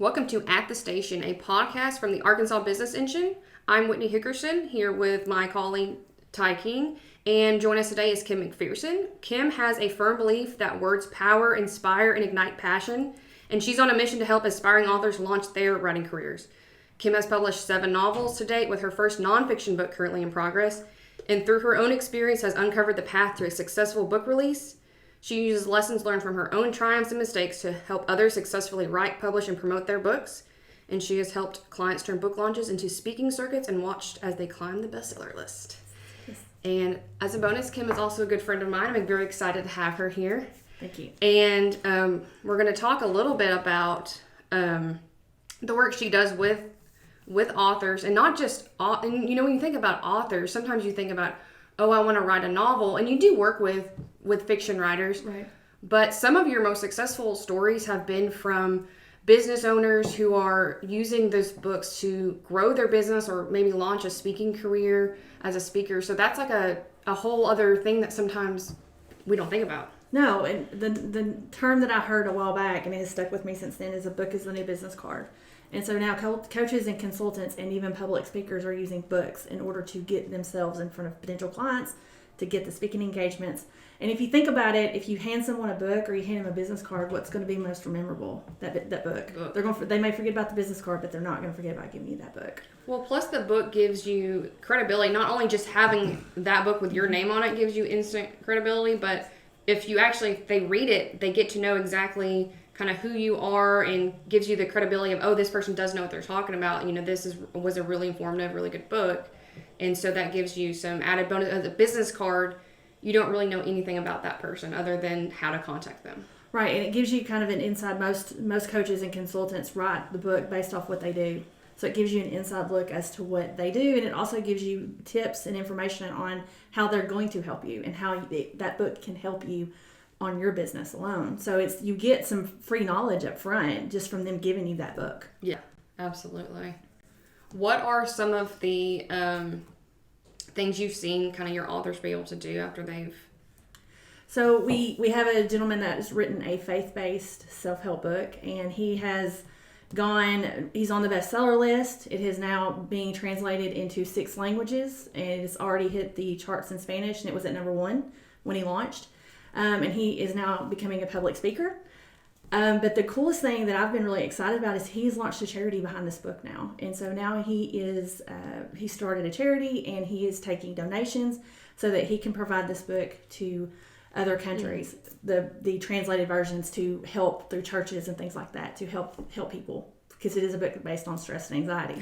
Welcome to At the Station, a podcast from the Arkansas Business Engine. I'm Whitney Hickerson, here with my colleague Ty King, and join us today is Kim McPherson. Kim has a firm belief that words power, inspire, and ignite passion, and she's on a mission to help aspiring authors launch their writing careers. Kim has published 7 novels to date, with her first nonfiction book currently in progress, and through her own experience has uncovered the path to a successful book release. She uses lessons learned from her own triumphs and mistakes to help others successfully write, publish, and promote their books. And she has helped clients turn book launches into speaking circuits and watched as they climb the bestseller list. Yes. And as a bonus, Kim is also a good friend of mine. I'm very excited to have her here. Thank you. And we're going to talk a little bit about the work she does with authors, and not just, and you know, when you think about authors, sometimes you think about, oh, I want to write a novel, and you do work with fiction writers, right? But some of your most successful stories have been from business owners who are using those books to grow their business or maybe launch a speaking career as a speaker. So that's like a whole other thing that sometimes we don't think about. No, and the term that I heard a while back, and it has stuck with me since then, is a book is the new business card. And so now coaches and consultants and even public speakers are using books in order to get themselves in front of potential clients, to get the speaking engagements. And if you think about it, if you hand someone a book or you hand them a business card, what's going to be most memorable? That book. They may forget about the business card, but they're not going to forget about giving you that book. Well, plus the book gives you credibility. Not only just having that book with your name on it gives you instant credibility, but if they read it, they get to know exactly kind of who you are, and gives you the credibility of, oh, this person does know what they're talking about. You know, was a really informative, really good book. And so that gives you some added bonus. As a business card, you don't really know anything about that person other than how to contact them. Right, and it gives you kind of an inside. Most coaches and consultants write the book based off what they do. So it gives you an inside look as to what they do, and it also gives you tips and information on how they're going to help you and how that book can help you on your business alone. So you get some free knowledge up front just from them giving you that book. Yeah, absolutely. What are some of the things you've seen kind of your authors be able to do after they've... So we have a gentleman that has written a faith-based self-help book, and he's on the bestseller list. It is now being translated into 6 languages, and it's already hit the charts in Spanish, and it was at number 1 when he launched. And he is now becoming a public speaker. But the coolest thing that I've been really excited about is he's launched a charity behind this book now. And so now he started a charity, and he is taking donations so that he can provide this book to other countries, the translated versions, to help through churches and things like that, to help people, because it is a book based on stress and anxiety.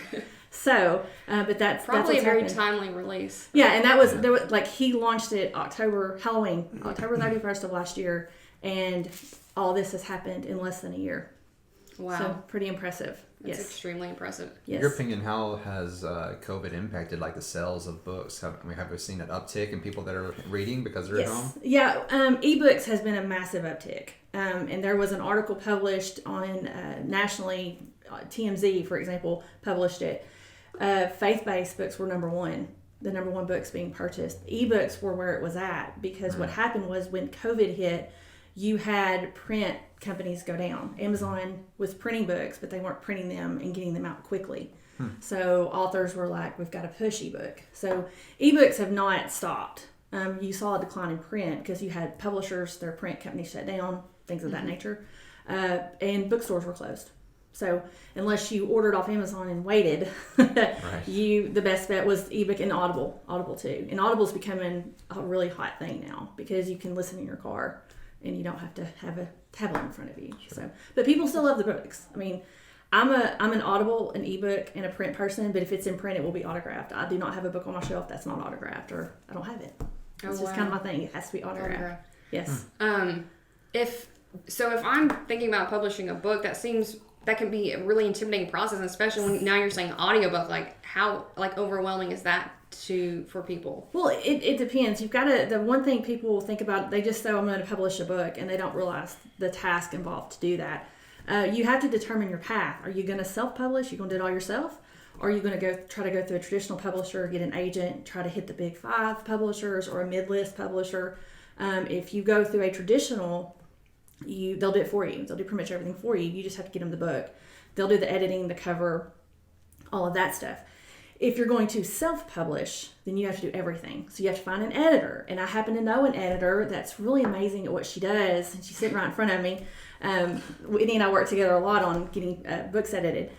So, but that's probably that's a very happened. Timely release. Yeah, and there was like, he launched it October 31st of last year, and all this has happened in less than a year. Wow. So pretty impressive. That's extremely impressive. Yes. In your opinion, how has COVID impacted like the sales of books? Have we seen an uptick in people that are reading because they're at home? Yeah, ebooks has been a massive uptick. And there was an article published on nationally, TMZ, for example, published it. Faith-based books were number 1. The number 1 books being purchased. Ebooks were where it was at, because what happened was when COVID hit, you had print companies go down. Amazon was printing books, but they weren't printing them and getting them out quickly. So authors were like, we've got to push ebook. So ebooks have not stopped. You saw a decline in print because you had publishers, their print companies shut down, things of that nature, and bookstores were closed. So unless you ordered off Amazon and waited, the best bet was ebook and Audible too. And Audible's becoming a really hot thing now because you can listen in your car and you don't have to have a tablet in front of you. Sure. So, but people still love the books. I mean, I'm an Audible, an ebook, and a print person, but if it's in print, it will be autographed. I do not have a book on my shelf that's not autographed, or I don't have it. It's just kind of my thing. It has to be autographed. Yes. If I'm thinking about publishing a book, that can be a really intimidating process, especially when now you're saying audiobook. Like, how overwhelming is that for people? Well, it depends. You've got the one thing people think about, they just say, I'm going to publish a book, and they don't realize the task involved to do that. You have to determine your path. Are you going to self-publish? You're going to do it all yourself? Or are you going to try to go through a traditional publisher, get an agent, try to hit the big 5 publishers or a mid-list publisher? If you go through a traditional, they'll do it for you. They'll do pretty much everything for you. You just have to get them the book. They'll do the editing, the cover, all of that stuff. If you're going to self-publish, then you have to do everything. So you have to find an editor. And I happen to know an editor that's really amazing at what she does. And she's sitting right in front of me. Whitney and I work together a lot on getting books edited.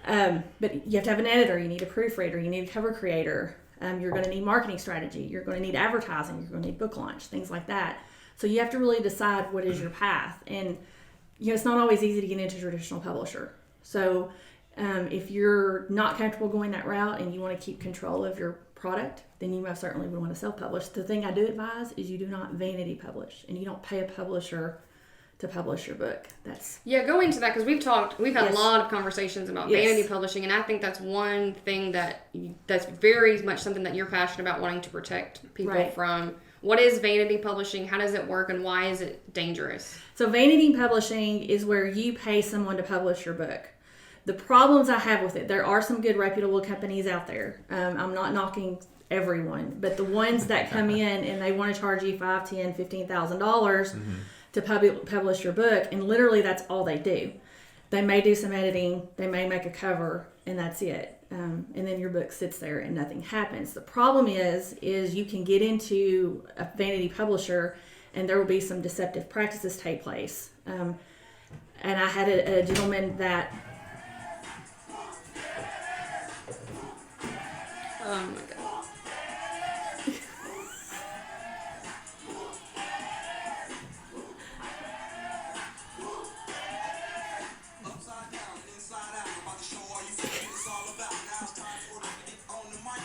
But you have to have an editor. You need a proofreader. You need a cover creator. You're going to need marketing strategy. You're going to need advertising. You're going to need book launch, things like that. So you have to really decide what is your path. And, it's not always easy to get into a traditional publisher. So if you're not comfortable going that route and you want to keep control of your product, then you most certainly would want to self-publish. The thing I do advise is you do not vanity publish, and you don't pay a publisher to publish your book. Go into that, because we've had Yes. a lot of conversations about Yes. vanity publishing, and I think that's one thing that's very much something that you're passionate about, wanting to protect people Right. from. What is vanity publishing? How does it work, and why is it dangerous? So vanity publishing is where you pay someone to publish your book. The problems I have with it, there are some good reputable companies out there. I'm not knocking everyone, but the ones that come in and they want to charge you $5,000, $10,000, $15,000 to publish your book, and literally that's all they do. They may do some editing, they may make a cover, and that's it. And then your book sits there and nothing happens. The problem is you can get into a vanity publisher and there will be some deceptive practices take place. And I had a gentleman that... Oh my god.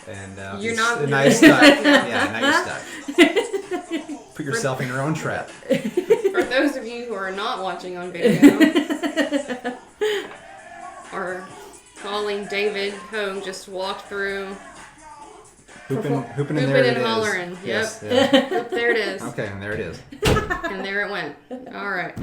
And You're not- now you're stuck. Yeah, now you're stuck. Put yourself in your own trap. For those of you who are not watching on video, our colleague David Hogue just walked through. Hooping Hooping and there and it is. hollering. Yes, Yep. yeah. There it is. Okay, and there it is. And there it went. All right.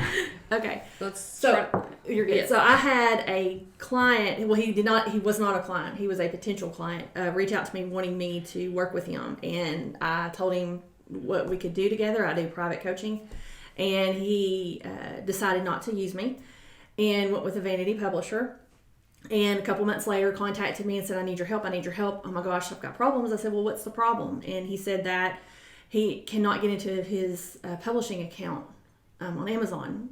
Okay. Let's So you're good. Yeah. So I had a client. Well, he was not a client. He was a potential client. Reach out to me wanting me to work with him, and I told him what we could do together. I do private coaching, and he decided not to use me, and went with a vanity publisher. And a couple months later, contacted me and said, "I need your help. I need your help. Oh my gosh, I've got problems." I said, "Well, what's the problem?" And he said that he cannot get into his publishing account on Amazon.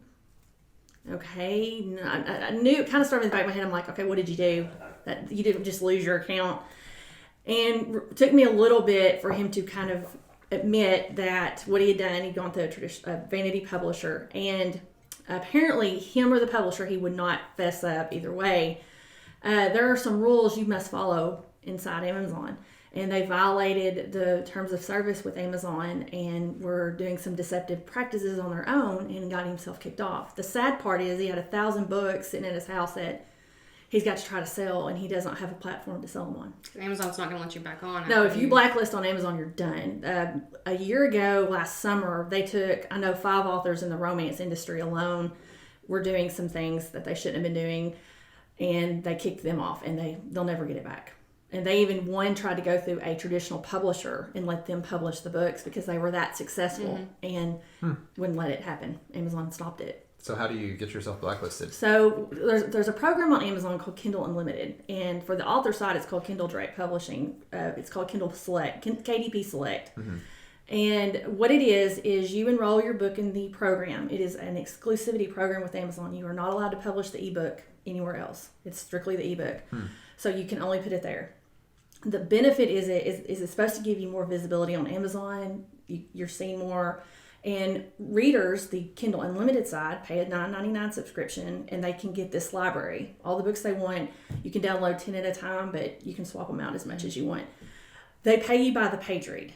Okay, I knew, it kind of started in the back of my head. I'm like, okay, what did you do? That you didn't just lose your account. And it took me a little bit for him to kind of admit that what he had done, he'd gone through a vanity publisher, and apparently him or the publisher, he would not fess up either way. There are some rules you must follow inside Amazon, and they violated the terms of service with Amazon and were doing some deceptive practices on their own and got himself kicked off. The sad part is he had 1,000 books sitting in his house that he's got to try to sell, and he doesn't have a platform to sell them on. Amazon's not going to let you back on. No, if you blacklist on Amazon, you're done. A year ago, last summer, they took, I know 5 authors in the romance industry alone were doing some things that they shouldn't have been doing, and they kicked them off, and they'll never get it back. And they even, one tried to go through a traditional publisher and let them publish the books because they were that successful, and wouldn't let it happen. Amazon stopped it. So how do you get yourself blacklisted? So there's a program on Amazon called Kindle Unlimited, and for the author side, it's called Kindle Direct Publishing. It's called Kindle Select, KDP Select. And what it is you enroll your book in the program. It is an exclusivity program with Amazon. You are not allowed to publish the ebook anywhere else. It's strictly the ebook. So you can only put it there. The benefit is it's supposed to give you more visibility on Amazon. You're seeing more. And readers, the Kindle Unlimited side, pay a $9.99 subscription, and they can get this library. All the books they want, you can download 10 at a time, but you can swap them out as much as you want. They pay you by the page read.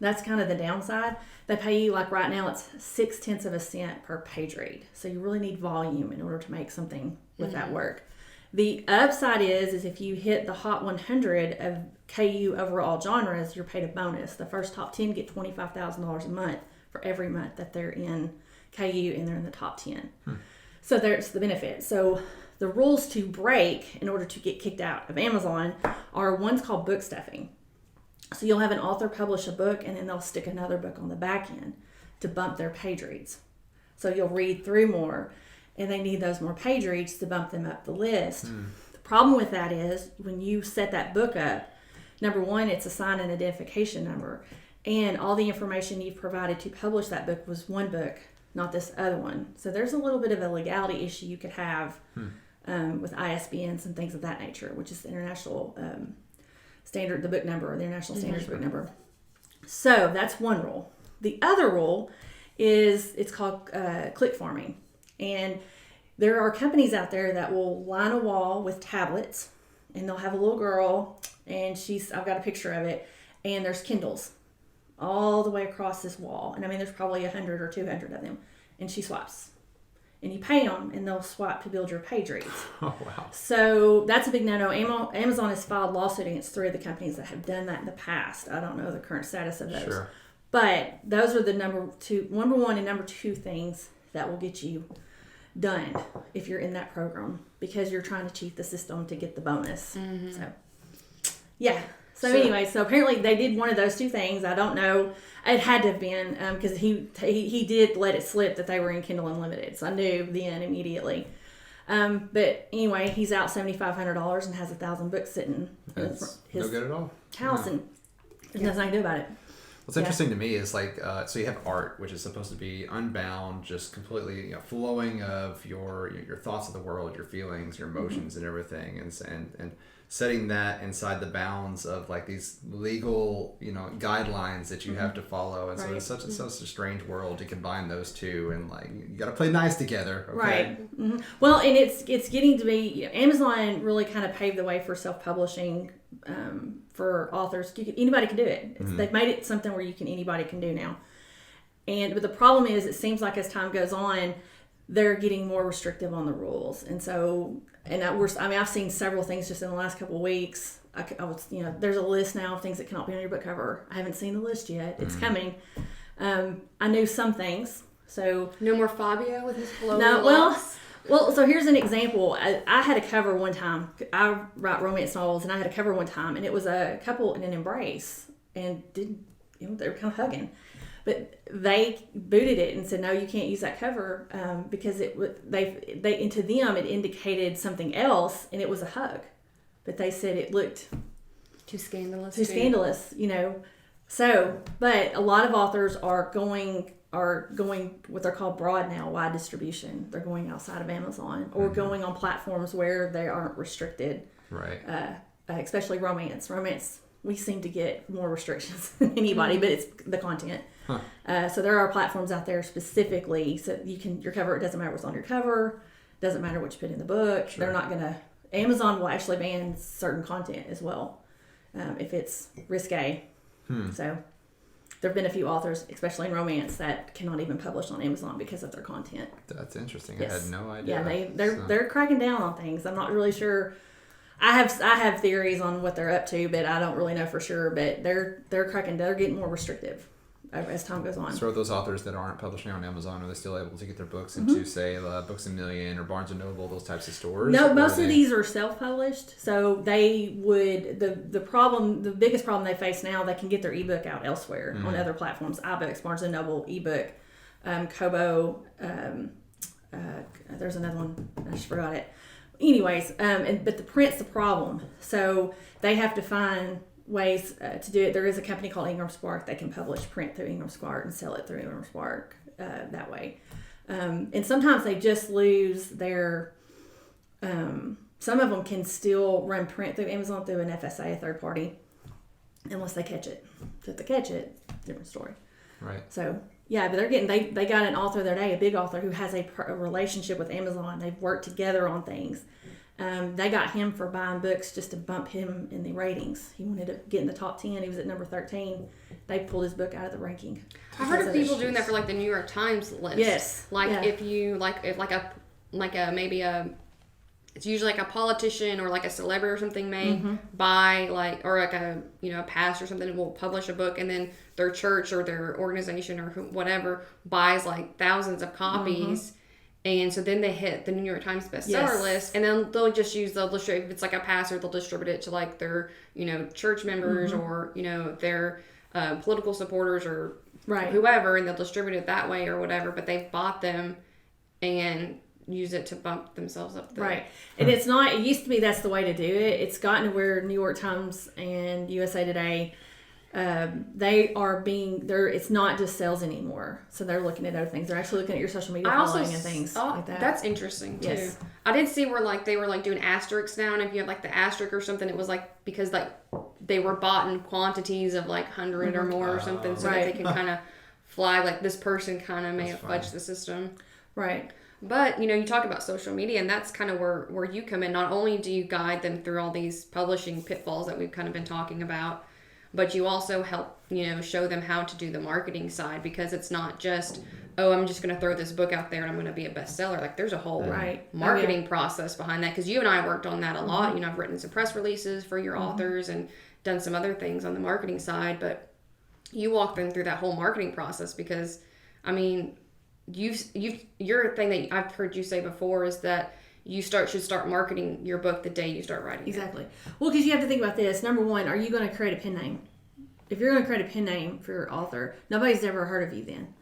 That's kind of the downside. They pay you, like right now, it's 0.6 of a cent per page read. So you really need volume in order to make something with that work. The upside is if you hit the Hot 100 of KU overall genres, you're paid a bonus. The first top 10 get $25,000 a month for every month that they're in KU and they're in the top 10. So there's the benefit. So the rules to break in order to get kicked out of Amazon are one's called book stuffing. So you'll have an author publish a book and then they'll stick another book on the back end to bump their page reads. So you'll read through more. and they need those more page reads to bump them up the list. The problem with that is when you set that book up, number one, it's a sign and identification number, and all the information you've provided to publish that book was one book, not this other one. So there's a little bit of a legality issue you could have with ISBNs and things of that nature, which is the international standard, the book number, the international standards book number. So that's one rule. The other rule is it's called click farming, and there are companies out there that will line a wall with tablets, and they'll have a little girl, and I've got a picture of it, and there's Kindles all the way across this wall, and I mean there's probably 100 or 200 of them, and she swipes, and you pay them, and they'll swipe to build your page reads. Oh, wow. So that's a big no-no. Amazon has filed lawsuit against 3 of the companies that have done that in the past. I don't know the current status of those. Sure. But those are the number one and number 2 things that will get you done if you're in that program, because you're trying to cheat the system to get the bonus. So, yeah. So anyway, so apparently they did one of those 2 things. I don't know. It had to have been because he did let it slip that they were in Kindle Unlimited. So I knew then immediately. But anyway, he's out $7,500 and has 1,000 books sitting in his no good at all. house, and there's nothing I can do about it. What's interesting to me is like, so you have art, which is supposed to be unbound, just completely flowing of your thoughts of the world, your feelings, your emotions, and everything, and setting that inside the bounds of like these legal guidelines that you have to follow, and so it's such a strange world to combine those two, and like you got to play nice together, okay? Right. Well, and it's getting to be Amazon really kind of paved the way for self-publishing. For authors, anybody can do it. They've made it something where anybody can do now. But the problem is, it seems like as time goes on, they're getting more restrictive on the rules. And so, I've seen several things just in the last couple of weeks. There's a list now of things that cannot be on your book cover. I haven't seen the list yet. It's coming. I knew some things. So no more Fabio with his flowing locks. Well, so here's an example. I had a cover one time. I write romance novels, and I had a cover one time, and it was a couple in an embrace, and they were kind of hugging, but they booted it and said, no, you can't use that cover because to them it indicated something else, and it was a hug, but they said it looked too scandalous. So, but a lot of authors are going what they're called broad now, wide distribution. They're going outside of Amazon or going on platforms where they aren't restricted. Right. Especially romance. Romance, we seem to get more restrictions than anybody, but it's the content. Huh. So there are platforms out there specifically, so your cover, it doesn't matter what's on your cover, doesn't matter what you put in the book. Sure. They're not going to, Amazon will actually ban certain content as well if it's risque. So there have been a few authors, especially in romance, that cannot even publish on Amazon because of their content. That's interesting. Yes. I had no idea. Yeah, they're cracking down on things. I'm not really sure. I have theories on what they're up to, but I don't really know for sure. But they're getting more restrictive as time goes on. So are those authors that aren't publishing on Amazon, are they still able to get their books into, say, Books A Million or Barnes & Noble, those types of stores? No, most of these are self-published. So they would, the biggest problem they face now, they can get their ebook out elsewhere on other platforms, iBooks, Barnes & Noble, ebook, Kobo, there's another one, I just forgot it. Anyways, but the print's the problem. So they have to find ways to do it. There is a company called Ingram Spark that can publish print through Ingram Spark and sell it through Ingram Spark that way. And sometimes they just lose their some of them can still run print through Amazon through an FSA, a third party, unless they catch it. So if they catch it, different story. Right. So yeah, but they're getting they got an author the other day, a big author who has a relationship with Amazon. They've worked together on things. They got him for buying books just to bump him in the ratings. He wanted to get in the top 10. He was at number 13. They pulled his book out of the ranking. I've heard of people doing that for like the New York Times list. Yes. If you it's usually like a politician or like a celebrity or something may buy or like a pastor or something will publish a book, and then their church or their organization or whatever buys like thousands of copies. And so then they hit the New York Times bestseller list, and then they'll distribute, if it's like a pastor, they'll distribute it to like their, church members or, their political supporters or whoever, and they'll distribute it that way or whatever, but they've bought them and use it to bump themselves up. Right. And it's not, it used to be that's the way to do it. It's gotten to where New York Times and USA Today, it's not just sales anymore. So they're looking at other things. They're actually looking at your social media following and things like that. That's interesting too. Yes. I did see where like they were like doing asterisks now, and if you have like the asterisk or something, it was like because like they were bought in quantities of like 100 or more or something, so that they can kind of flag like this person kind of may have fudged the system. Right. But, you talk about social media, and that's kind of where you come in. Not only do you guide them through all these publishing pitfalls that we've kind of been talking about, but you also help, show them how to do the marketing side, because it's not just, oh, I'm just going to throw this book out there and I'm going to be a bestseller. Like, there's a whole marketing process behind that, because you and I worked on that a lot. I've written some press releases for your authors and done some other things on the marketing side, but you walk them through that whole marketing process because, I mean, your thing that I've heard you say before is that you should start marketing your book the day you start writing Exactly. Well, because you have to think about this. Number one, are you going to create a pen name? If you're going to create a pen name for your author, nobody's ever heard of you then.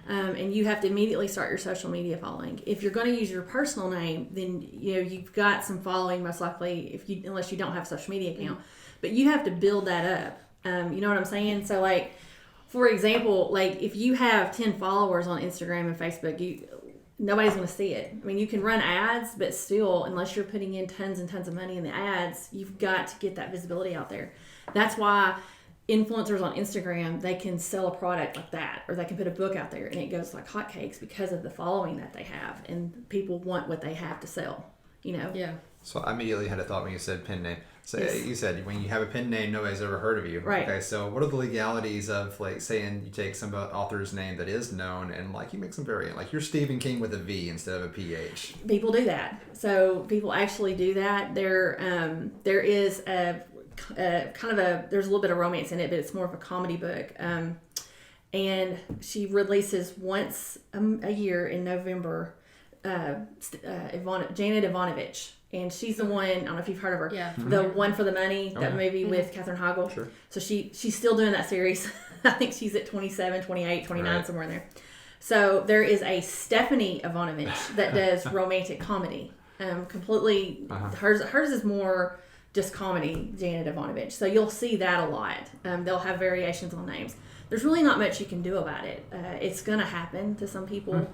And you have to immediately start your social media following. If you're going to use your personal name, then you've got some following most likely, unless you don't have a social media account. But you have to build that up. You know what I'm saying? So like, for example, like if you have 10 followers on Instagram and Facebook, nobody's going to see it. I mean, you can run ads, but still, unless you're putting in tons and tons of money in the ads, you've got to get that visibility out there. That's why influencers on Instagram, they can sell a product like that, or they can put a book out there and it goes like hotcakes because of the following that they have, and people want what they have to sell, Yeah. So I immediately had a thought when you said pen name. So Yes. you said when you have a pen name, nobody's ever heard of you. Right. Okay, so what are the legalities of like saying you take some author's name that is known and like you make some variant, like you're Stephen King with a V instead of a PH? People do that. So people actually do that. There is there's a little bit of romance in it, but it's more of a comedy book. And she releases once a year in November, Janet Ivanovich. And she's the one, I don't know if you've heard of her, the One for the Money, that movie with Katherine Heigl. Sure. So she's still doing that series. I think she's at 27, 28, 29, somewhere in there. So there is a Stephanie Ivanovich that does romantic comedy. Completely, hers is more just comedy, Janet Ivanovich. So you'll see that a lot. They'll have variations on names. There's really not much you can do about it. It's going to happen to some people.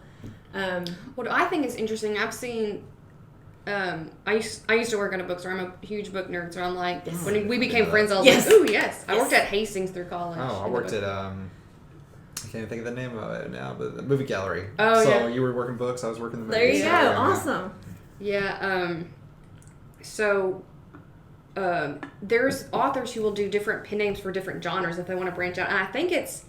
What I think is interesting, I've seen... I used to work in a bookstore. I'm a huge book nerd, so I'm like, when we became friends, I was like, ooh, yes. I worked at Hastings through college. Oh, I worked at, I can't even think of the name of it now, but the movie gallery. Oh, so yeah. you were working books, I was working the movie. There you go. Yeah. Awesome. Yeah. So there's authors who will do different pen names for different genres if they want to branch out. And I think is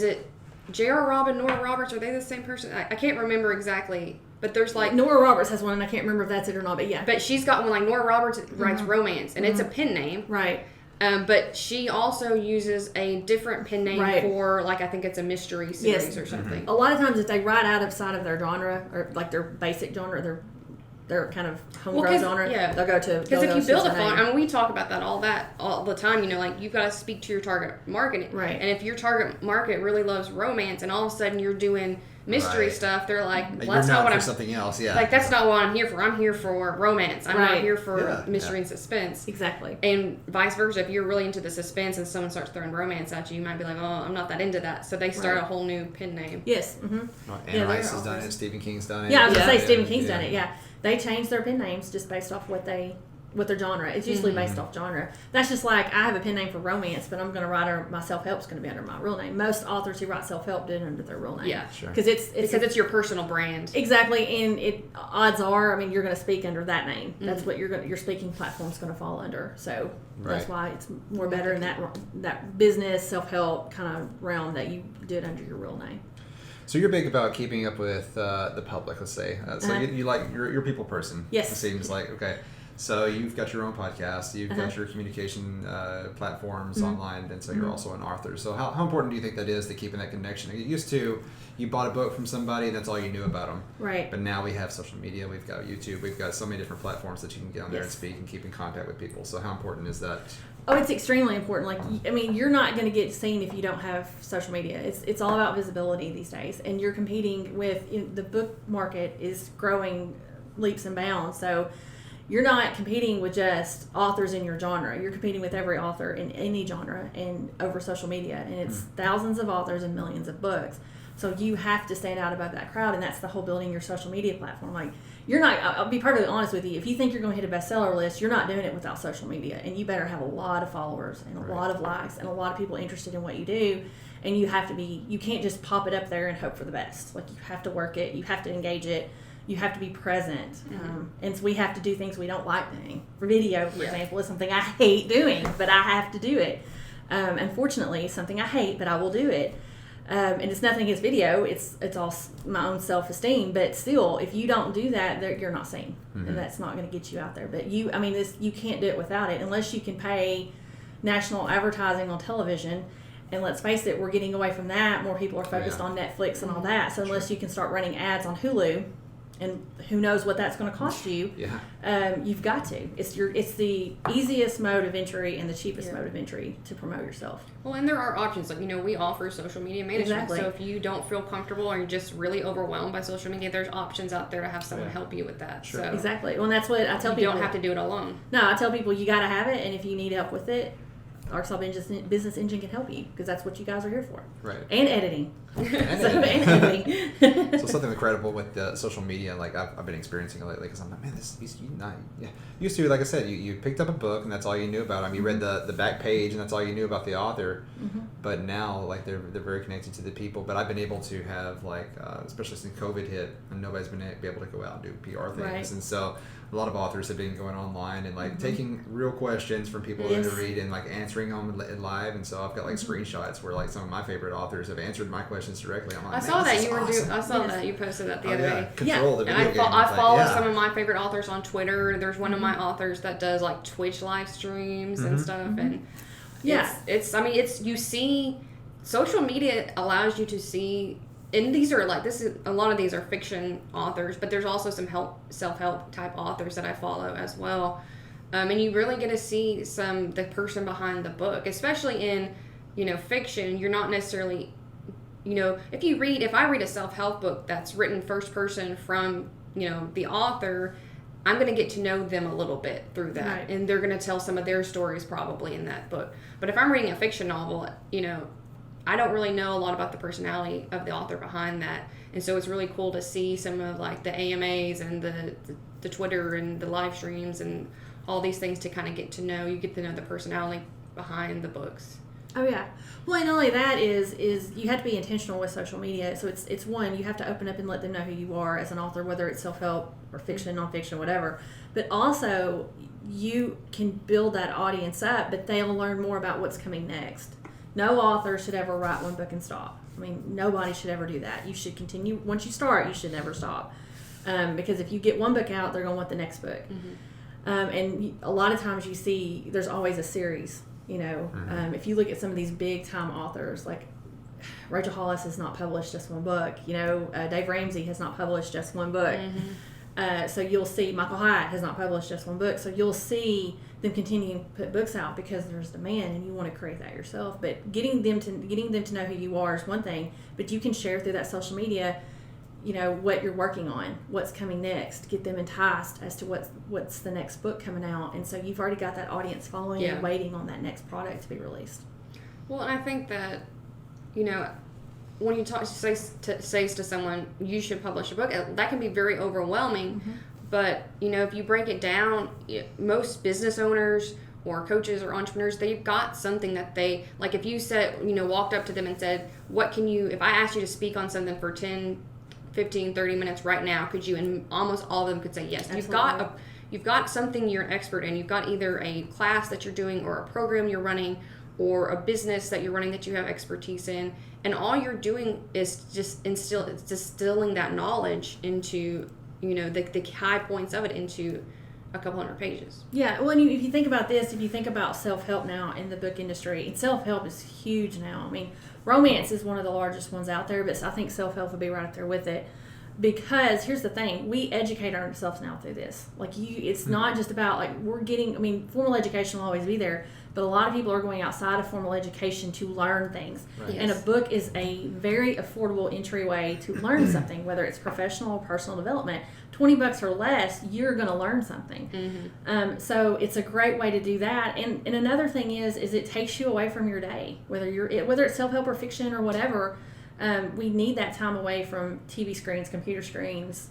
it J.R. Robin, Nora Roberts? Are they the same person? I can't remember exactly. But there's like... Nora Roberts has one, and I can't remember if that's it or not, but yeah. But she's got one, like Nora Roberts writes romance, and it's a pen name. Right. But she also uses a different pen name for, like, I think it's a mystery series or something. A lot of times if they write outside of their genre, or like their basic genre, their kind of homegrown genre, they'll go to... Because if you build a font, I mean, we talk about that all the time, like, you've got to speak to your target market. Right. And if your target market really loves romance, and all of a sudden you're doing... mystery stuff, they're like, well, that's not what I'm... something else, Like, that's not what I'm here for. I'm here for romance. I'm not here for mystery and suspense. Exactly. And vice versa. If you're really into the suspense and someone starts throwing romance at you, you might be like, oh, I'm not that into that. So they start a whole new pen name. Yes. Anne Rice has done it. Stephen King's done it. Yeah, I was going to say Stephen King's done it, They change their pen names just based off what their genre. It's usually based off genre. That's just like, I have a pen name for romance, but I'm going to write my self-help's going to be under my real name. Most authors who write self-help do it under their real name. Yeah, sure. Because it's your personal brand. Exactly, and odds are, I mean, you're going to speak under that name. That's what your speaking platform's going to fall under. So that's why it's more better in that business self-help kind of realm that you do it under your real name. So you're big about keeping up with the public, let's say. So you like you're a people person. Yes. It seems like okay. So you've got your own podcast, you've got your communication platforms online, and so you're also an author. So how important do you think that is to keeping that connection? It used to, you bought a book from somebody, that's all you knew about them. Right. But now we have social media, we've got YouTube, we've got so many different platforms that you can get on there and speak and keep in contact with people. So how important is that? Oh, it's extremely important. Like, I mean, you're not going to get seen if you don't have social media. It's all about visibility these days, and you're competing with the book market is growing leaps and bounds. So you're not competing with just authors in your genre. You're competing with every author in any genre and over social media, and it's thousands of authors and millions of books. So you have to stand out above that crowd, and that's the whole building your social media platform. Like, you're not, I'll be perfectly honest with you, if you think you're going to hit a bestseller list, you're not doing it without social media, and you better have a lot of followers and a lot of likes and a lot of people interested in what you do, and you have to be, you can't just pop it up there and hope for the best. Like, you have to work it, you have to engage it, you have to be present, and so we have to do things we don't like doing. Video, for example, is something I hate doing, but I have to do it. Unfortunately, it's something I hate, but I will do it. And it's nothing against video. It's all my own self-esteem. But still, if you don't do that, you're not seen, and that's not going to get you out there. But you can't do it without it unless you can pay national advertising on television. And let's face it, we're getting away from that. More people are focused on Netflix and all that. So unless you can start running ads on Hulu, and who knows what that's going to cost you, you've got to. It's the easiest mode of entry and the cheapest mode of entry to promote yourself. Well, and there are options. Like, we offer social media management. Exactly. So if you don't feel comfortable or you're just really overwhelmed by social media, there's options out there to have someone help you with that. Sure. So exactly. Well, and that's what I tell people. You don't have to do it alone. No, I tell people you got to have it, and if you need help with it, Arkansas Business Engine can help you, because that's what you guys are here for. Right. And editing. And editing. So something incredible with the social media, like I've been experiencing it lately, because I'm like, man, used to, like I said, you picked up a book and that's all you knew about them. You read the back page and that's all you knew about the author. But now, like, they're very connected to the people. But I've been able to have, like, especially since COVID hit, and nobody's been able to go out and do PR things, Right. And so a lot of authors have been going online and, like, taking real questions from people to read and, like, answering them live. And so I've got, like, screenshots where, like, some of my favorite authors have answered my questions directly. I'm like, I saw that you were awesome. I saw that you posted that the other day. Control the video And game. I follow some of my favorite authors on Twitter. There's one of my authors that does, like, Twitch live streams and stuff, and you see, social media allows you to see, and these are like, a lot of these are fiction authors, but there's also some self-help type authors that I follow as well, and you really get to see the person behind the book, especially in fiction. You're not necessarily, if I read a self-help book that's written first person from the author, I'm going to get to know them a little bit through that, right. And they're going to tell some of their stories probably in that book. But if I'm reading a fiction novel, I don't really know a lot about the personality of the author behind that, and so it's really cool to see some of, like, the AMAs and the Twitter and the live streams and all these things to kind of get to know the personality behind the books. Oh yeah. Well, and not only that is you have to be intentional with social media. So it's one, you have to open up and let them know who you are as an author, whether it's self-help or fiction, nonfiction, whatever. But also, you can build that audience up, but they'll learn more about what's coming next. No author should ever write one book and stop. I mean, nobody should ever do that. You should continue. Once you start, you should never stop. Because if you get one book out, they're going to want the next book. And a lot of times you see there's always a series. If you look at some of these big time authors, like Rachel Hollis has not published just one book. Dave Ramsey has not published just one book. So you'll see Michael Hyatt has not published just one book. So you'll see them continuing to put books out because there's demand, and you want to create that yourself. But getting them to know who you are is one thing, but you can share through that social media, what you're working on, what's coming next, get them enticed as to what's the next book coming out. And so you've already got that audience following you, waiting on that next product to be released. Well, and I think that, when you says to someone, you should publish a book, that can be very overwhelming. But, if you break it down, most business owners or coaches or entrepreneurs, they've got something that they, like, if you said, walked up to them and said, if I asked you to speak on something for 10, 15, 30 minutes right now, could you? And almost all of them could say yes. Absolutely. You've got something you're an expert in. You've got either a class that you're doing or a program you're running or a business that you're running that you have expertise in. And all you're doing is just distilling that knowledge into, the high points of it into a couple hundred pages. Yeah, well, and if you think about this, if you think about self-help now in the book industry, and self-help is huge now. I mean, romance is one of the largest ones out there, but I think self-help would be right up there with it. Because here's the thing, we educate ourselves now through this. Like, it's not just about, like, formal education will always be there, But a lot of people are going outside of formal education to learn things. Right. And a book is a very affordable entryway to learn something, whether it's professional or personal development. $20 or less, you're going to learn something. So it's a great way to do that. And another thing is it takes you away from your day, whether it's self-help or fiction or whatever. We need that time away from TV screens, computer screens,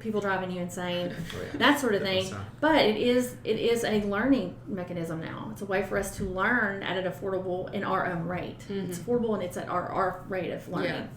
people driving you insane, that sort of thing. So. But it is a learning mechanism now. It's a way for us to learn at an affordable in our own rate. It's affordable and it's at our rate of learning.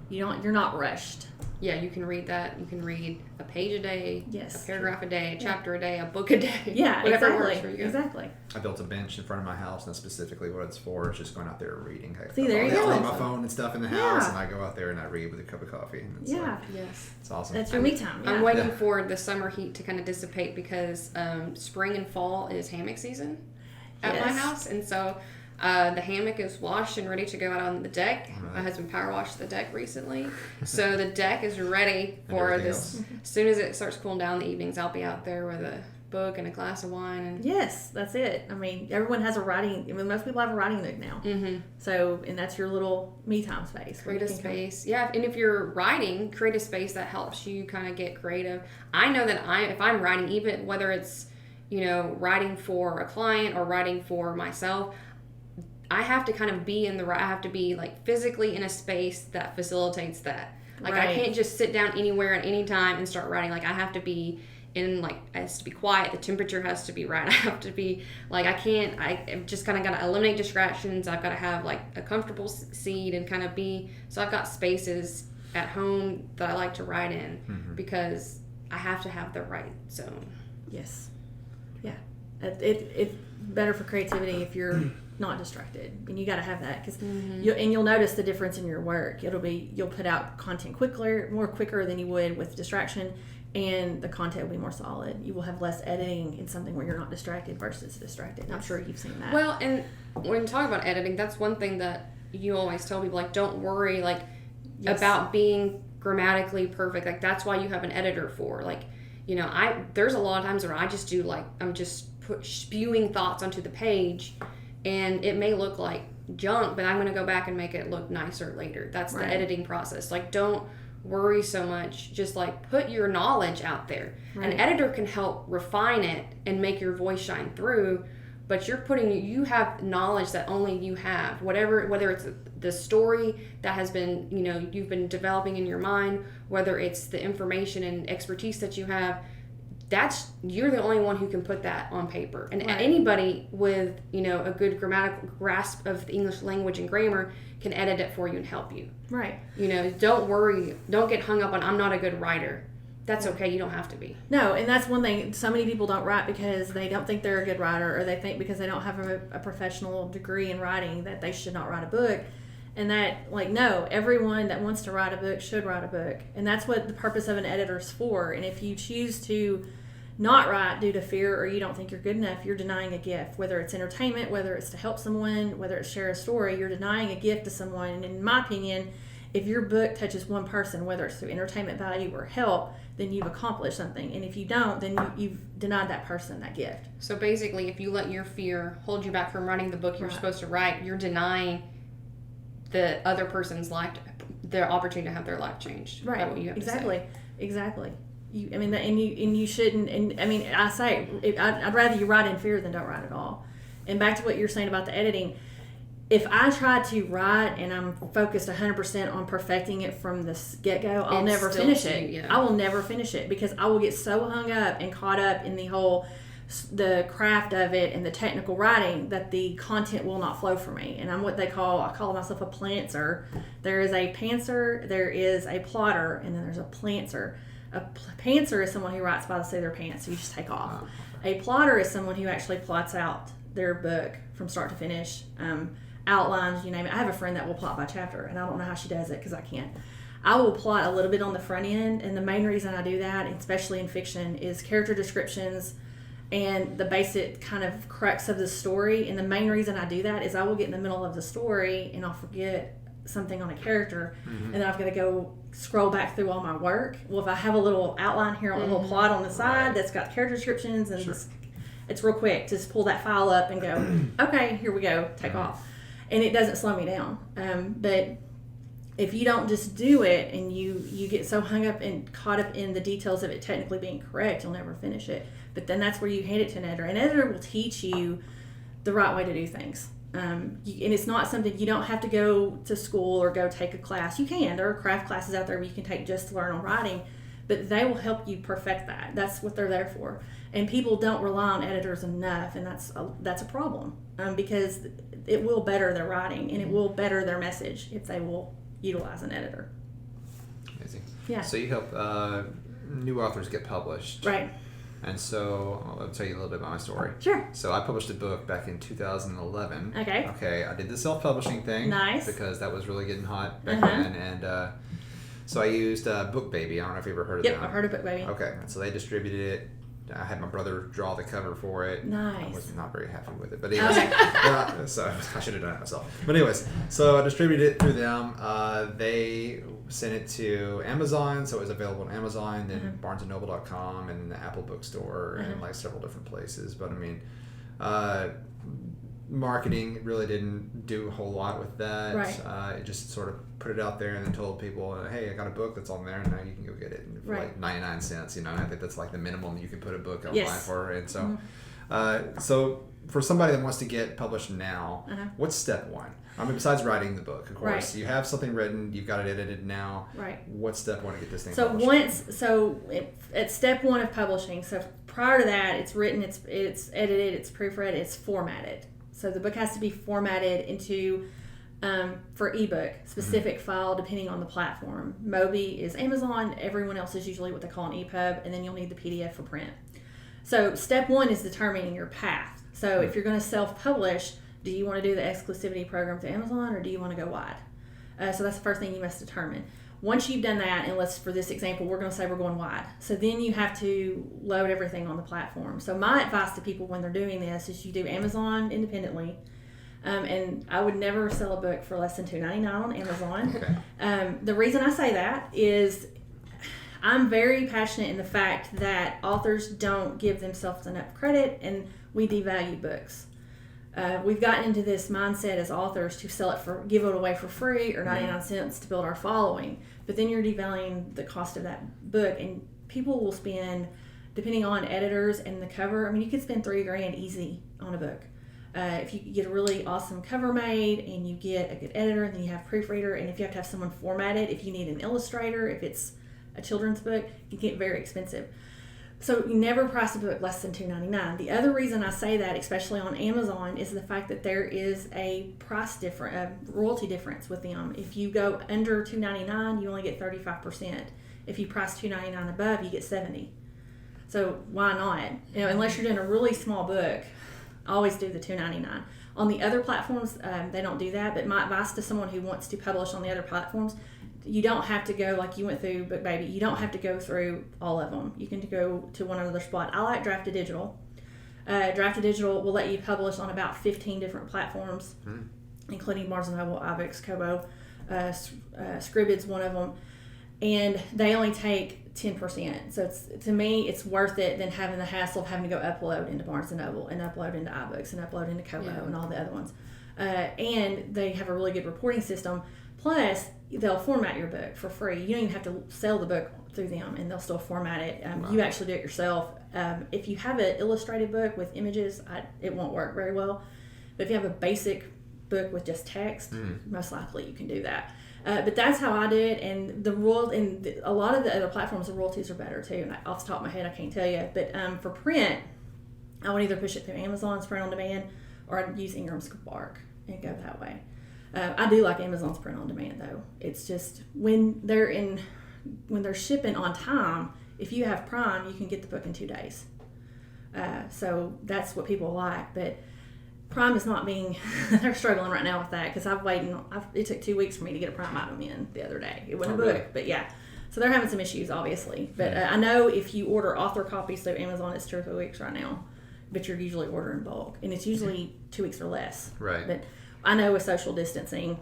You're not rushed. Yeah, you can read that. You can read a page a day, yes, a paragraph a day, a chapter a day, a book a day. Yeah, whatever exactly. works for you. Exactly. I built a bench in front of my house, and that's specifically what it's for. It's just going out there and reading. See, there you go. I leave my phone and stuff in the house, and I go out there and I read with a cup of coffee. And it's yes. It's awesome. That's your me time. Yeah. I'm waiting for the summer heat to kind of dissipate because spring and fall is hammock season at my house, and so the hammock is washed and ready to go out on the deck. Right. My husband power washed the deck recently, so the deck is ready for this. As soon as it starts cooling down in the evenings, I'll be out there with a book and a glass of wine. And yes, that's it. I mean, everyone has a writing. I mean, most people have a writing nook now. So, and that's your little me time space. Create a space, yeah. And if you're writing, create a space that helps you kind of get creative. I know that if I'm writing, even whether it's writing for a client or writing for myself, I have to kind of be I have to be like physically in a space that facilitates that. Like I can't just sit down anywhere at any time and start writing. Like I have to be in it has to be quiet. The temperature has to be right. I have to be like, I've just kind of got to eliminate distractions. I've got to have like a comfortable seat and kind of so I've got spaces at home that I like to write in because I have to have the right zone. Yes. Yeah. It's better for creativity if you're not distracted, and you got to have that because you'll notice the difference in your work. You'll put out content quicker than you would with distraction, and the content will be more solid. You will have less editing in something where you're not distracted versus distracted. And I'm sure you've seen that. Well, and when you talk about editing, that's one thing that you always tell people, like, don't worry about being grammatically perfect. Like that's why you have an editor for. Like, there's a lot of times where I just do I'm just spewing thoughts onto the page. And it may look like junk, but I'm going to go back and make it look nicer later. That's the editing process. Like, don't worry so much. Just, put your knowledge out there. Right. An editor can help refine it and make your voice shine through, but you have knowledge that only you have. Whether it's the story that has been, you've been developing in your mind, whether it's the information and expertise that you have, you're the only one who can put that on paper. And anybody with, a good grammatical grasp of the English language and grammar can edit it for you and help you. Right. Don't worry. Don't get hung up on, I'm not a good writer. That's okay. You don't have to be. No, and that's one thing. So many people don't write because they don't think they're a good writer, or they think because they don't have a professional degree in writing that they should not write a book. And that, no, everyone that wants to write a book should write a book. And that's what the purpose of an editor is for. And if you choose to not write due to fear or you don't think you're good enough, you're denying a gift. Whether it's entertainment, whether it's to help someone, whether it's share a story, you're denying a gift to someone. And in my opinion, if your book touches one person, whether it's through entertainment value or help, then you've accomplished something. And if you don't, then you've denied that person that gift. So basically, if you let your fear hold you back from writing the book you're supposed to write, you're denying the other person's life, their opportunity to have their life changed. Right. By what you have Exactly. To say. Exactly. You shouldn't. And I say I'd rather you write in fear than don't write at all. And back to what you're saying about the editing, if I try to write and I'm focused 100% on perfecting it from the get-go, I'll never finish it. Yeah. I will never finish it because I will get so hung up and caught up in the craft of it and the technical writing that the content will not flow for me. And I call myself a plantser. There is a pantser, there is a plotter, and then there's a plantser. A pantser is someone who writes by the seat of their pants, so you just take off. A plotter is someone who actually plots out their book from start to finish, outlines, you name it. I have a friend that will plot by chapter, and I don't know how she does it because I can't. I will plot a little bit on the front end, and the main reason I do that, especially in fiction, is character descriptions and the basic kind of crux of the story. And the main reason I do that is I will get in the middle of the story and I'll forget something on a character, and then I've got to go scroll back through all my work. Well, if I have a little outline here on a little plot on the side that's got character descriptions and It's real quick to just pull that file up and go, okay, here we go, take off. And it doesn't slow me down. But if you don't just do it and you get so hung up and caught up in the details of it technically being correct, you'll never finish it. But then that's where you hand it to an editor. An editor will teach you the right way to do things. And it's not something you don't have to go to school or go take a class. You can. There are craft classes out there where you can take just to learn on writing, but they will help you perfect that. That's what they're there for. And people don't rely on editors enough, and that's a problem because it will better their writing and it will better their message if they will utilize an editor. Amazing. Yeah. So you help new authors get published. Right. And so I'll tell you a little bit about my story. Sure. So I published a book back in 2011. Okay. Okay. I did the self-publishing thing. Nice. Because that was really getting hot back then. And so I used BookBaby. I don't know if you ever heard of that. Yep, I've heard of BookBaby. Okay. So they distributed it. I had my brother draw the cover for it. Nice. I was not very happy with it, but anyways, so I should have done it myself. But anyways, so I distributed it through them. They sent it to Amazon, so it was available on Amazon, then BarnesandNoble.com, and the Apple Bookstore, and like several different places. But I mean, marketing really didn't do a whole lot with that. Right. It just sort of put it out there and then told people, hey, I got a book that's on there and now you can go get it for like 99 cents, you know, and I think that's like the minimum you can put a book online for. And so, so for somebody that wants to get published now, what's step one? I mean, besides writing the book, of course, you have something written, you've got it edited now. Right. What's step one to get this thing published? At step one of publishing, so prior to that, it's written, it's edited, it's proofread, it's formatted. So the book has to be formatted into, for ebook, specific file depending on the platform. Mobi is Amazon, everyone else is usually what they call an EPUB, and then you'll need the PDF for print. So step one is determining your path. So if you're going to self-publish, do you want to do the exclusivity program to Amazon or do you want to go wide? So that's the first thing you must determine. Once you've done that, and for this example, we're going to say we're going wide. So then you have to load everything on the platform. So my advice to people when they're doing this is you do Amazon independently. And I would never sell a book for less than $2.99 on Amazon. Okay. The reason I say that is I'm very passionate in the fact that authors don't give themselves enough credit and we devalue books. We've gotten into this mindset as authors to give it away for free or 99 cents to build our following. But then you're devaluing the cost of that book, and people will spend, depending on editors and the cover, I mean, you could spend $3,000 easy on a book. If you get a really awesome cover made and you get a good editor and then you have proofreader, and if you have to have someone format it, if you need an illustrator, if it's a children's book, it can get very expensive. So you never price a book less than $2.99. The other reason I say that, especially on Amazon, is the fact that there is a royalty difference with them. If you go under $2.99, you only get 35%. If you price $2.99 above, you get 70%. So why not? Unless you're doing a really small book, always do the $2.99. On the other platforms, they don't do that. But my advice to someone who wants to publish on the other platforms, you don't have to go like you went through BookBaby. You don't have to go through all of them. You can go to one other spot. I like Drafted Digital. Drafted Digital will let you publish on about 15 different platforms, including Barnes & Noble, iBooks, Kobo, Scribd's one of them, and they only take 10%. So to me, it's worth it than having the hassle of having to go upload into Barnes & Noble and upload into iBooks and upload into Kobo and all the other ones. And they have a really good reporting system. Plus, they'll format your book for free. You don't even have to sell the book through them, and they'll still format it. Wow. You actually do it yourself. If you have an illustrated book with images, it won't work very well. But if you have a basic book with just text, most likely you can do that. But that's how I do it. And a lot of the other platforms, the royalties are better too. And off the top of my head, I can't tell you. But for print, I would either push it through Amazon's print on demand, or I'd use Ingram's Spark and go that way. I do like Amazon's print on demand though. It's just when they're shipping on time, if you have Prime, you can get the book in 2 days. So that's what people like. But Prime is not being, they're struggling right now with that because it took 2 weeks for me to get a Prime item in the other day. It wasn't a book, but yeah. So they're having some issues, obviously. But I know if you order author copies through Amazon, it's 2 or 3 weeks right now. But you're usually ordering bulk. And it's usually 2 weeks or less. Right. But I know with social distancing,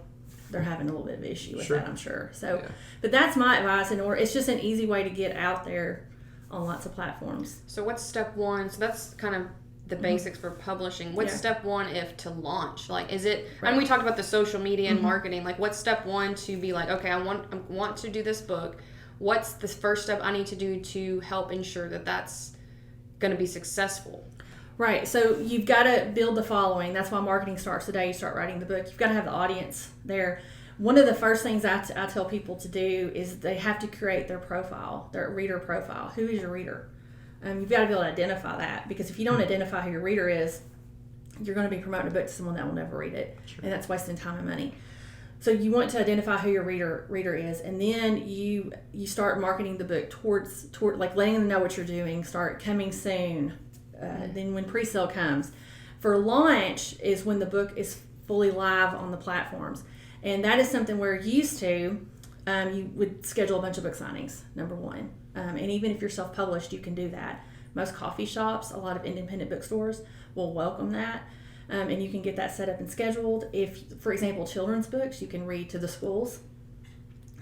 they're having a little bit of an issue with that, I'm sure. So, but that's my advice. It's just an easy way to get out there on lots of platforms. So what's step one? So that's kind of the basics for publishing. What's Yeah. step one if to launch? Like, is it? And we talked about the social media and marketing. Like, what's step one to be like, okay, I want to do this book. What's the first step I need to do to help ensure that that's going to be successful? Right. So you've got to build the following. That's why marketing starts the day you start writing the book. You've got to have the audience there. One of the first things I tell people to do is they have to create their profile, their reader profile. Who is your reader? You've got to be able to identify that, because if you don't identify who your reader is, you're going to be promoting a book to someone that will never read it, and that's wasting time and money. So you want to identify who your reader is, and then you start marketing the book toward like letting them know what you're doing. Start coming soon. Then when pre-sale comes, for launch is when the book is fully live on the platforms, and that is something we're used to. You would schedule a bunch of book signings, number one. And even if you're self-published, you can do that. Most coffee shops, a lot of independent bookstores will welcome that. And you can get that set up and scheduled. If, for example, children's books, you can read to the schools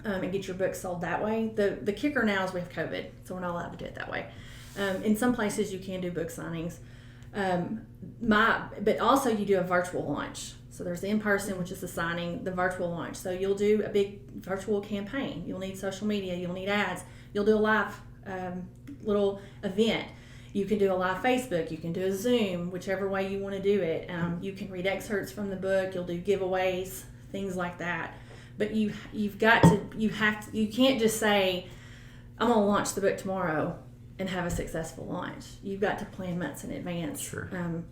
and get your books sold that way. The kicker now is we have COVID, so we're not allowed to do it that way. In some places, you can do book signings. But also you do a virtual launch. So there's the in-person, which is the signing, the virtual launch. So you'll do a big virtual campaign. You'll need social media. You'll need ads. You'll do a live little event. You can do a live Facebook. You can do a Zoom, whichever way you want to do it. You can read excerpts from the book. You'll do giveaways, things like that. But you can't just say, I'm going to launch the book tomorrow and have a successful launch. You've got to plan months in advance. Sure. And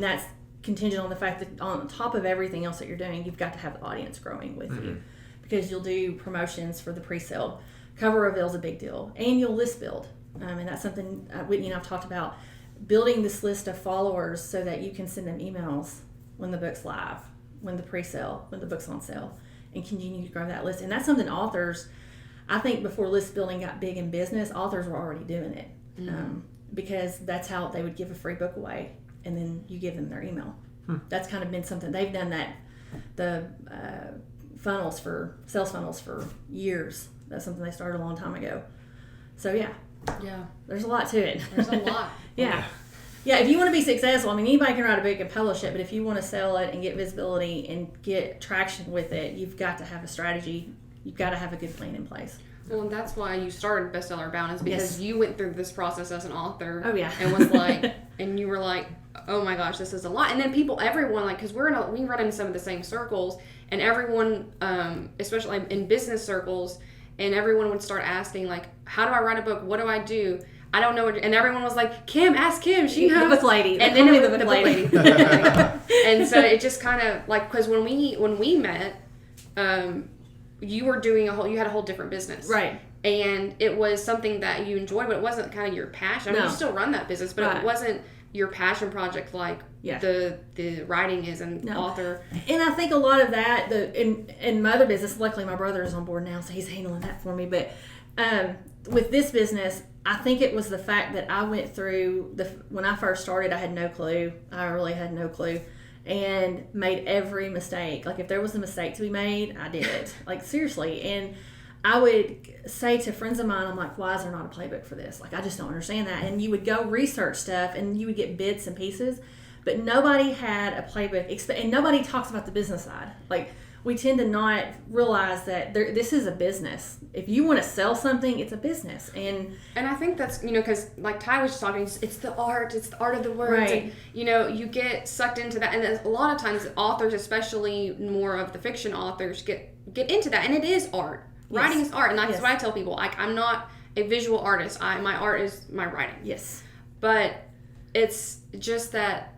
that's contingent on the fact that on top of everything else that you're doing, you've got to have the audience growing with you, because you'll do promotions for the pre-sale. Cover reveal is a big deal, and you'll list build, and that's something Whitney and I've talked about, building this list of followers so that you can send them emails when the book's live, when the pre-sale, when the book's on sale, and continue to grow that list. And that's something authors, I think before list building got big in business, authors were already doing it, because that's how they would give a free book away, and then you give them their email. That's kind of been something they've done, that the sales funnels for years. That's something they started a long time ago. So yeah, there's a lot to it. There's a lot. Yeah, if you want to be successful, I mean, anybody can write a book and publish it, but if you want to sell it and get visibility and get traction with it, you've got to have a strategy. You've got to have a good plan in place. Well, and that's why you started Bestseller Bound, is because you went through this process as an author. Oh yeah. And was like, and you were like, oh my gosh, this is a lot. And then everyone, like, because we run in some of the same circles, and everyone, especially in business circles, and everyone would start asking, like, how do I write a book? What do I do? I don't know. And everyone was like, Kim, ask Kim. She knows. The book lady. And then it was the book lady. And so it just kind of, like, because when we met, you were doing you had a whole different business. Right. And it was something that you enjoyed, but it wasn't kind of your passion. I mean, you still run that business, but it wasn't your passion project like the writing is and author. And I think a lot of that, in my other business, luckily my brother is on board now, so he's handling that for me. But with this business, I think it was the fact that I went through when I first started, I had no clue. I really had no clue. And made every mistake. Like, if there was a mistake to be made, I did it. Like, seriously. And I would say to friends of mine, I'm like, why is there not a playbook for this? Like, I just don't understand that. And you would go research stuff, and you would get bits and pieces, but nobody had a playbook. And nobody talks about the business side. Like, we tend to not realize that this is a business. If you want to sell something, it's a business. And I think that's, because like Ty was just talking, it's the art of the words. Right. And, you get sucked into that. And a lot of times authors, especially more of the fiction authors, get into that. And it is art. Yes. Writing is art. And that's what I tell people. Like, I'm not a visual artist. My art is my writing. Yes. But it's just that,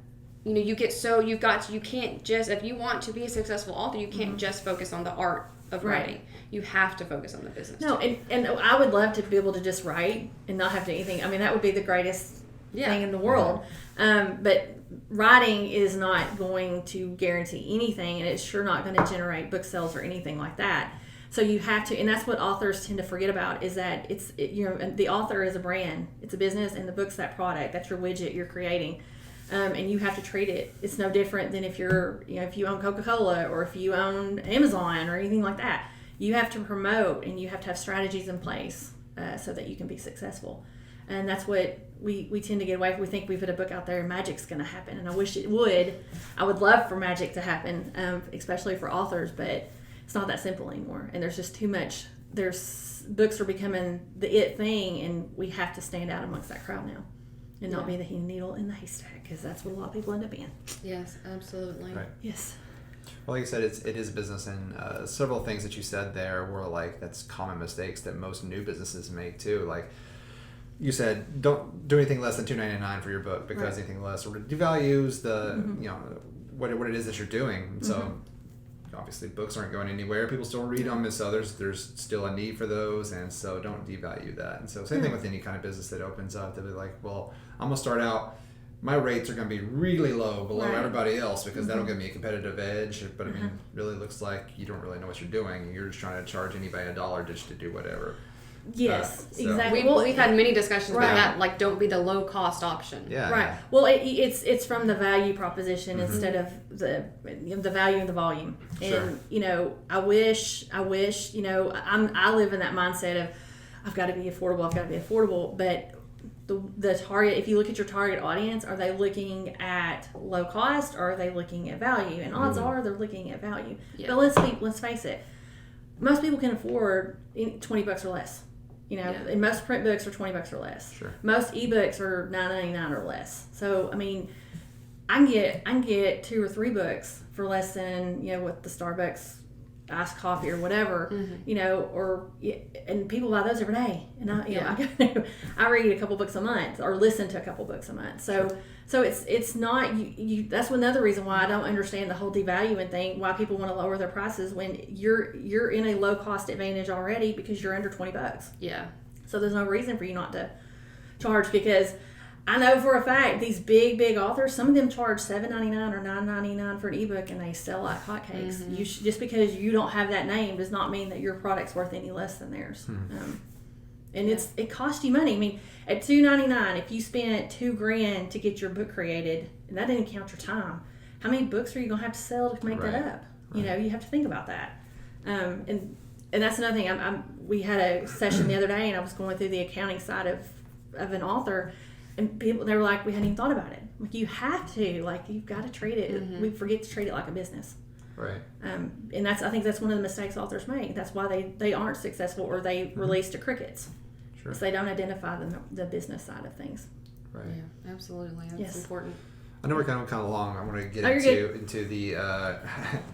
you can't just, if you want to be a successful author, you can't just focus on the art of writing. You have to focus on the business. No, and I would love to be able to just write and not have to do anything. I mean, that would be the greatest thing in the world. But writing is not going to guarantee anything, and it's sure not going to generate book sales or anything like that. So you have to, and that's what authors tend to forget about, is that the author is a brand. It's a business, and the book's that product. That's your widget you're creating. And you have to treat it. It's no different than if if you own Coca-Cola or if you own Amazon or anything like that. You have to promote, and you have to have strategies in place so that you can be successful. And that's what we tend to get away from. We think we put a book out there and magic's going to happen. And I wish it would. I would love for magic to happen, especially for authors, but it's not that simple anymore. And there's just too much. Books are becoming the it thing, and we have to stand out amongst that crowd now and not be the needle in the haystack, because that's what a lot of people end up being. Yes, absolutely. Right. Yes. Well, like you said, it is business, and several things that you said there were like, that's common mistakes that most new businesses make too. Like you said, don't do anything less than $2.99 for your book, because anything less sort of devalues the what it is that you're doing. So obviously books aren't going anywhere. People still read them, and so there's still a need for those, and so don't devalue that. And so same thing with any kind of business that opens up. They'll be like, well, I'm gonna start out, my rates are going to be really low below everybody else, because that'll give me a competitive edge. But I mean, it really looks like you don't really know what you're doing. You're just trying to charge anybody $1 just to do whatever. Yes, So. exactly. We've had many discussions about that. Like, don't be the low cost option. Yeah. Right. Yeah. Well, it's from the value proposition instead of the value and the volume. And I wish I live in that mindset of I've got to be affordable. But the target, if you look at your target audience, are they looking at low cost or are they looking at value? And odds are they're looking at value. Yeah. But let's face it, most people can afford $20 or less. And most print books are $20 or less. Sure. Most ebooks are $9.99 or less. So I mean, I can get 2 or 3 books for less than with the Starbucks iced coffee or whatever, and people buy those every day. And I read a couple books a month or listen to a couple books a month. So it's not you. That's another reason why I don't understand the whole devaluing thing. Why people want to lower their prices when you're in a low cost advantage already because you're under $20. Yeah. So there's no reason for you not to charge, because I know for a fact these big authors, some of them charge $7.99 or $9.99 for an ebook, and they sell like hotcakes. Just because you don't have that name does not mean that your product's worth any less than theirs. And it costs you money. I mean, at $2.99, if you spent $2,000 to get your book created, and that didn't count your time, how many books are you gonna have to sell to make that up? Right. You have to think about that. And that's another thing. We had a session the other day, and I was going through the accounting side of an author. And people, they were like, we hadn't even thought about it. Like, you have to, like, you've got to treat it. We forget to treat it like a business. Right. And I think that's one of the mistakes authors make. That's why they aren't successful, or they release to crickets. Sure. Because they don't identify the business side of things. Right. Yeah, absolutely. That's important. I know we're kind of long. I want to get into the.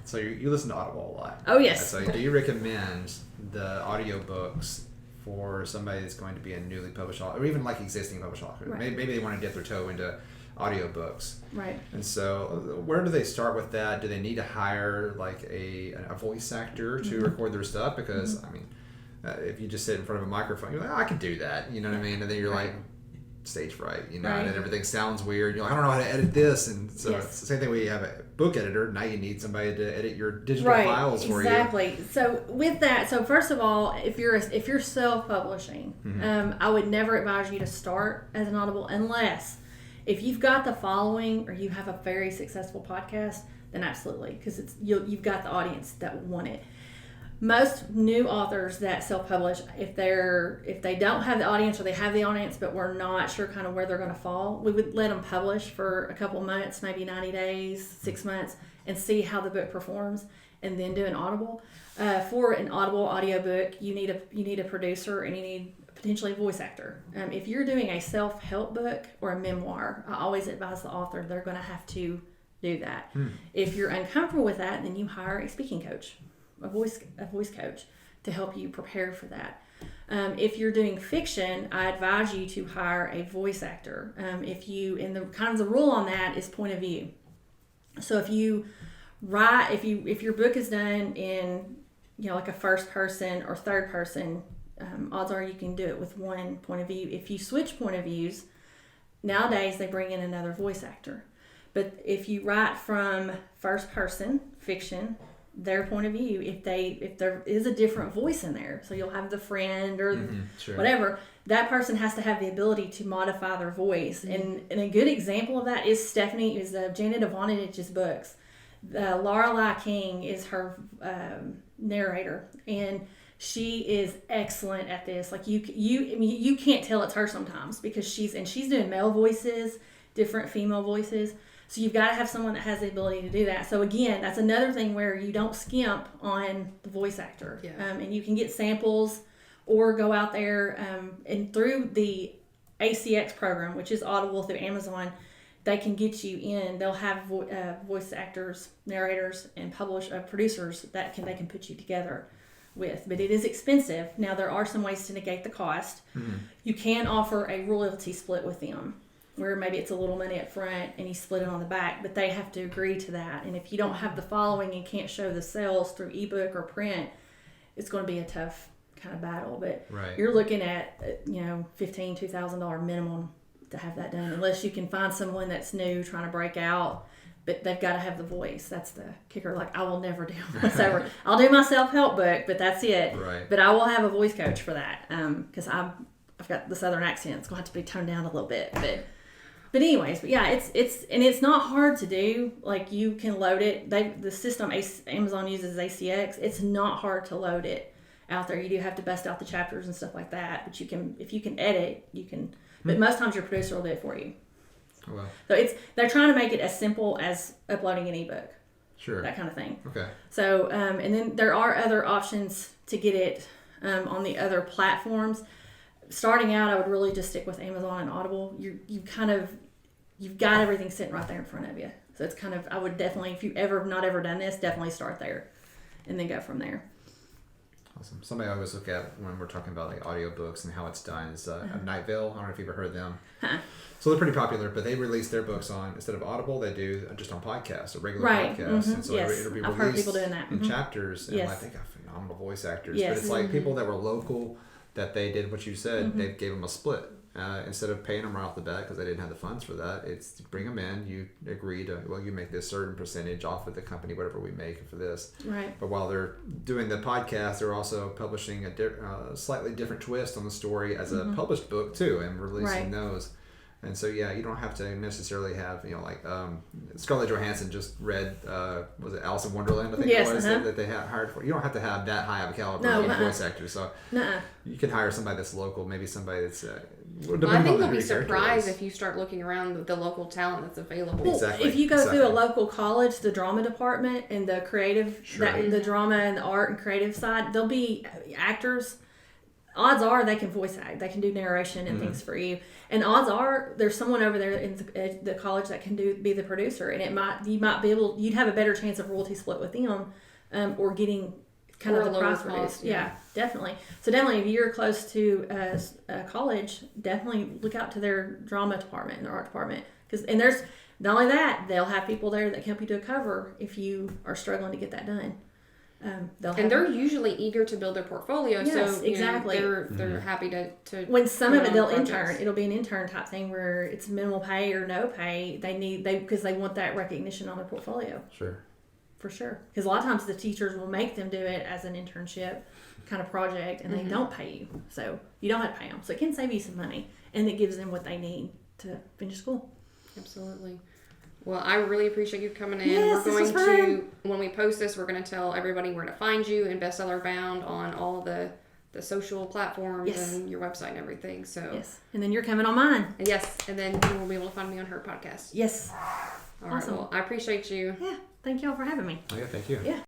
So you listen to Audible a lot. Oh yes. So do you recommend the audiobooks for somebody that's going to be a newly published author, or even like existing published author? Right. Maybe they want to dip their toe into audiobooks. Right. And so where do they start with that? Do they need to hire like a voice actor to record their stuff? Because I mean, if you just sit in front of a microphone, you're like, I can do that. You know what I mean? And then you're like, stage fright, and everything sounds weird. You're like, I don't know how to edit this. And so it's the same thing when you have a book editor. Now you need somebody to edit your digital files for you. Exactly. So with that, first of all, if you're self-publishing, I would never advise you to start as an Audible unless if you've got the following or you have a very successful podcast, then absolutely, because you've got the audience that want it. Most new authors that self-publish, if they don't have the audience, or they have the audience but we're not sure kind of where they're going to fall, we would let them publish for a couple months, maybe 90 days, 6 months, and see how the book performs, and then do an Audible. For an Audible audiobook, you need a producer, and you need potentially a voice actor. If you're doing a self-help book or a memoir, I always advise the author they're going to have to do that. If you're uncomfortable with that, then you hire a speaking coach. A voice coach to help you prepare for that. If you're doing fiction, I advise you to hire a voice actor. If the rule on that is point of view. So if your book is done in like a first person or third person, odds are you can do it with one point of view. If you switch point of views, nowadays they bring in another voice actor. But if you write from first person fiction, their point of view, if there is a different voice in there, so you'll have the friend or whatever, that person has to have the ability to modify their voice. And a good example of that is Janet Ivanich's books. Lorelei King is her narrator, and She is excellent at this. Like you can't tell it's her sometimes because she's doing male voices, different female voices. So you've got to have someone that has the ability to do that. So again, that's another thing where you don't skimp on the voice actor. Yeah. And you can get samples or go out there and through the ACX program, which is Audible through Amazon, they can get you in. They'll have voice actors, narrators, and producers that they can put you together with. But it is expensive. Now there are some ways to negate the cost. Mm-hmm. You can offer a royalty split with them, where maybe it's a little money up front and you split it on the back, but they have to agree to that. And if you don't have the following and can't show the sales through ebook or print, it's going to be a tough kind of battle. But you're looking at $2,000 minimum to have that done, unless you can find someone that's new trying to break out, but they've got to have the voice. That's the kicker. Like, I will never do voiceover. I'll do my self-help book, but that's it. Right. But I will have a voice coach for that because I've got the southern accent. It's going to have to be toned down a little bit, but anyways, yeah, it's not hard to do. Like, you can load it. The system Amazon uses ACX. It's not hard to load it out there. You do have to bust out the chapters and stuff like that, but if you can edit, you can. But most times your producer will do it for you. Oh, wow. So they're trying to make it as simple as uploading an ebook. Sure. That kind of thing. Okay. So and then there are other options to get it on the other platforms. Starting out, I would really just stick with Amazon and Audible. You've got everything sitting right there in front of you. So it's kind of, I would definitely, if you not ever done this, definitely start there and then go from there. Awesome. Somebody I always look at when we're talking about like audiobooks and how it's done is Night Vale. I don't know if you've ever heard them. So they're pretty popular, but they release their books on, instead of Audible, they do just on podcasts, a regular podcast. And so it'll be I've heard released people doing that. in chapters. And I think phenomenal voice actors. But it's like people that were local, that they did what you said, they gave them a split. Instead of paying them right off the bat because they didn't have the funds for that, it's bring them in, you agree to, you make this certain percentage off of the company, whatever we make for this. Right. But while they're doing the podcast, they're also publishing a slightly different twist on the story as a published book too, and releasing those. And so, you don't have to necessarily have, Scarlett Johansson just read, was it Alice in Wonderland, I think it was, that they hired for. You don't have to have that high of a caliber of voice actor. So you can hire somebody that's local, maybe somebody that's... I think they'll be surprised if you start looking around the local talent that's available. Well, if you go through a local college, the drama department and the creative, the drama and the art and creative side, there'll be actors. Odds are they can voice act, they can do narration and things for you. And odds are there's someone over there in the college that can be the producer, and you'd have a better chance of royalty split with them, or getting kind of the price reduced. Yeah, definitely. So definitely, if you're close to a college, definitely look out to their drama department and their art department, and there's not only that, they'll have people there that can help you do a cover if you are struggling to get that done. They're usually eager to build their portfolio. Yes, so exactly. They're happy to when some of it they'll intern. It'll be an intern type thing where it's minimal pay or no pay. Because they want that recognition on their portfolio. Sure. For sure. Because a lot of times the teachers will make them do it as an internship kind of project, and they don't pay you, so you don't have to pay them. So it can save you some money, and it gives them what they need to finish school. Absolutely. Well, I really appreciate you coming in. Yes, we're going to, when we post this, we're going to tell everybody where to find you and Bestseller Bound on all the social platforms and your website and everything. So yes, and then you're coming on mine. Yes, and then you will be able to find me on her podcast. Yes. All right. Well, I appreciate you. Yeah. Thank y'all for having me. Oh yeah, thank you. Yeah.